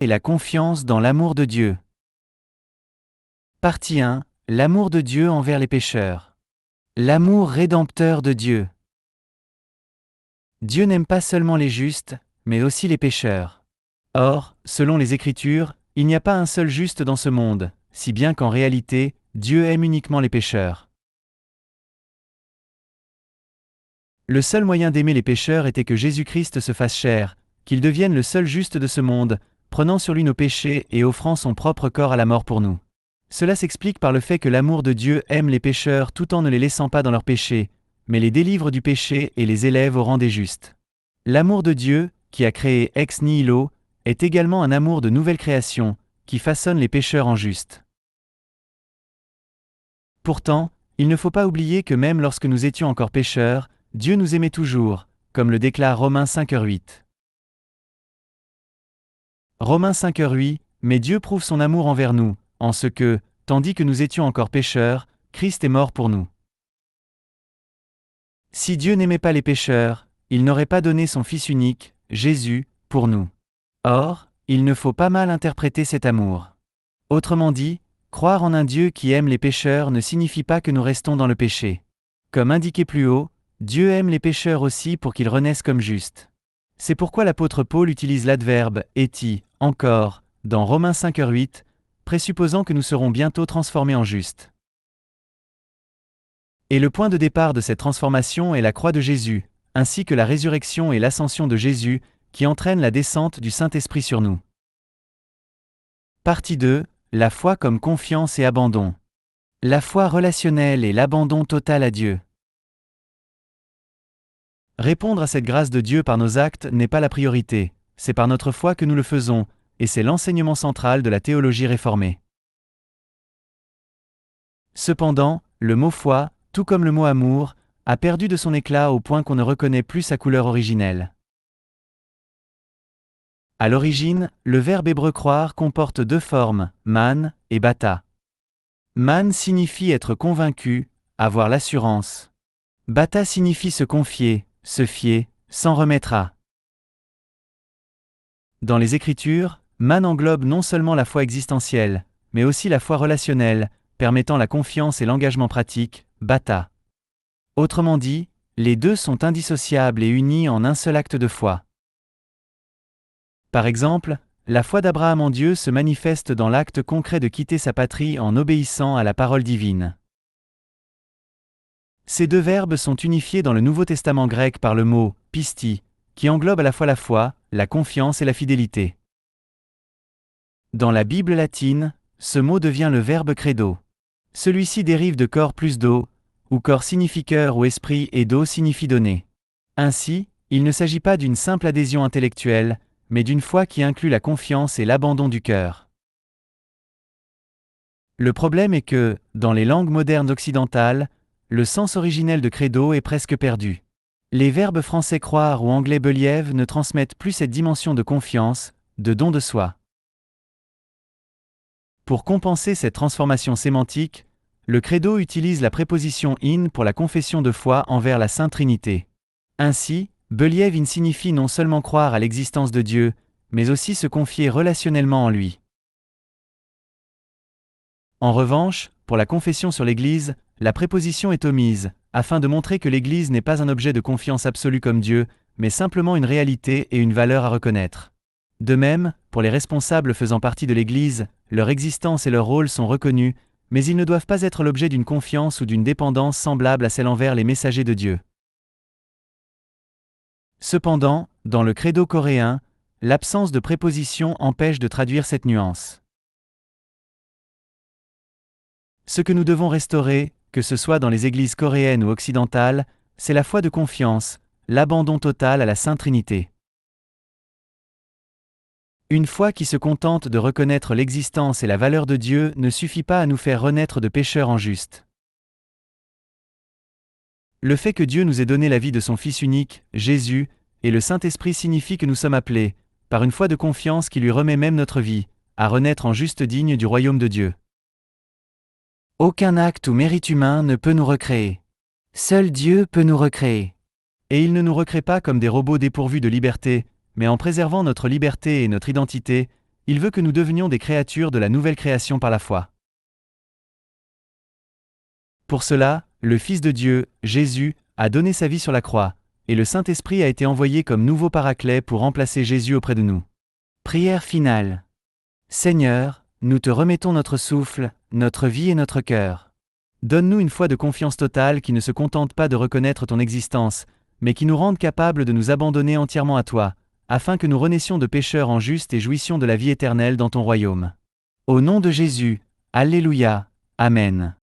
Et la confiance dans l'amour de Dieu. Partie 1. L'amour de Dieu envers les pécheurs. L'amour rédempteur de Dieu. Dieu n'aime pas seulement les justes, mais aussi les pécheurs. Or, selon les Écritures, il n'y a pas un seul juste dans ce monde, si bien qu'en réalité, Dieu aime uniquement les pécheurs. Le seul moyen d'aimer les pécheurs était que Jésus-Christ se fasse chair, qu'il devienne le seul juste de ce monde, prenant sur lui nos péchés et offrant son propre corps à la mort pour nous. Cela s'explique par le fait que l'amour de Dieu aime les pécheurs tout en ne les laissant pas dans leurs péchés, mais les délivre du péché et les élève au rang des justes. L'amour de Dieu, qui a créé ex nihilo, est également un amour de nouvelle création, qui façonne les pécheurs en justes. Pourtant, il ne faut pas oublier que même lorsque nous étions encore pécheurs, Dieu nous aimait toujours, comme le déclare Romains 5:8. Romains 5:8, mais Dieu prouve son amour envers nous, en ce que, tandis que nous étions encore pécheurs, Christ est mort pour nous. Si Dieu n'aimait pas les pécheurs, il n'aurait pas donné son Fils unique, Jésus, pour nous. Or, il ne faut pas mal interpréter cet amour. Autrement dit, croire en un Dieu qui aime les pécheurs ne signifie pas que nous restons dans le péché. Comme indiqué plus haut, Dieu aime les pécheurs aussi pour qu'ils renaissent comme justes. C'est pourquoi l'apôtre Paul utilise l'adverbe « eti » encore, dans Romains 5:8, présupposant que nous serons bientôt transformés en justes. Et le point de départ de cette transformation est la croix de Jésus, ainsi que la résurrection et l'ascension de Jésus, qui entraînent la descente du Saint-Esprit sur nous. Partie 2. La foi comme confiance et abandon. La foi relationnelle et l'abandon total à Dieu. Répondre à cette grâce de Dieu par nos actes n'est pas la priorité, c'est par notre foi que nous le faisons, et c'est l'enseignement central de la théologie réformée. Cependant, le mot foi, tout comme le mot amour, a perdu de son éclat au point qu'on ne reconnaît plus sa couleur originelle. À l'origine, le verbe hébreu croire comporte deux formes, man et bata. Man signifie être convaincu, avoir l'assurance. Bata signifie se confier, se fier, s'en remettre à. Dans les Écritures, man englobe non seulement la foi existentielle, mais aussi la foi relationnelle, permettant la confiance et l'engagement pratique, bata. Autrement dit, les deux sont indissociables et unis en un seul acte de foi. Par exemple, la foi d'Abraham en Dieu se manifeste dans l'acte concret de quitter sa patrie en obéissant à la parole divine. Ces deux verbes sont unifiés dans le Nouveau Testament grec par le mot « pisti », qui englobe à la fois la foi, la confiance et la fidélité. Dans la Bible latine, ce mot devient le verbe credo. Celui-ci dérive de cor plus do, où cor signifie cœur ou esprit et do signifie donner. Ainsi, il ne s'agit pas d'une simple adhésion intellectuelle, mais d'une foi qui inclut la confiance et l'abandon du cœur. Le problème est que, dans les langues modernes occidentales, le sens originel de credo est presque perdu. Les verbes français croire ou anglais believe ne transmettent plus cette dimension de confiance, de don de soi. Pour compenser cette transformation sémantique, le credo utilise la préposition in pour la confession de foi envers la Sainte Trinité. Ainsi, believe in signifie non seulement croire à l'existence de Dieu, mais aussi se confier relationnellement en lui. En revanche, pour la confession sur l'Église, la préposition est omise, afin de montrer que l'Église n'est pas un objet de confiance absolue comme Dieu, mais simplement une réalité et une valeur à reconnaître. De même, pour les responsables faisant partie de l'Église, leur existence et leur rôle sont reconnus, mais ils ne doivent pas être l'objet d'une confiance ou d'une dépendance semblable à celle envers les messagers de Dieu. Cependant, dans le credo coréen, l'absence de préposition empêche de traduire cette nuance. Ce que nous devons restaurer, que ce soit dans les églises coréennes ou occidentales, c'est la foi de confiance, l'abandon total à la Sainte Trinité. Une foi qui se contente de reconnaître l'existence et la valeur de Dieu ne suffit pas à nous faire renaître de pécheurs en justes. Le fait que Dieu nous ait donné la vie de son Fils unique, Jésus, et le Saint-Esprit signifie que nous sommes appelés, par une foi de confiance qui lui remet même notre vie, à renaître en juste digne du royaume de Dieu. Aucun acte ou mérite humain ne peut nous recréer. Seul Dieu peut nous recréer. Et il ne nous recrée pas comme des robots dépourvus de liberté, mais en préservant notre liberté et notre identité, il veut que nous devenions des créatures de la nouvelle création par la foi. Pour cela, le Fils de Dieu, Jésus, a donné sa vie sur la croix, et le Saint-Esprit a été envoyé comme nouveau paraclet pour remplacer Jésus auprès de nous. Prière finale. Seigneur, nous te remettons notre souffle, notre vie et notre cœur. Donne-nous une foi de confiance totale qui ne se contente pas de reconnaître ton existence, mais qui nous rende capables de nous abandonner entièrement à toi, afin que nous renaissions de pécheurs en justes et jouissions de la vie éternelle dans ton royaume. Au nom de Jésus, Alléluia, Amen.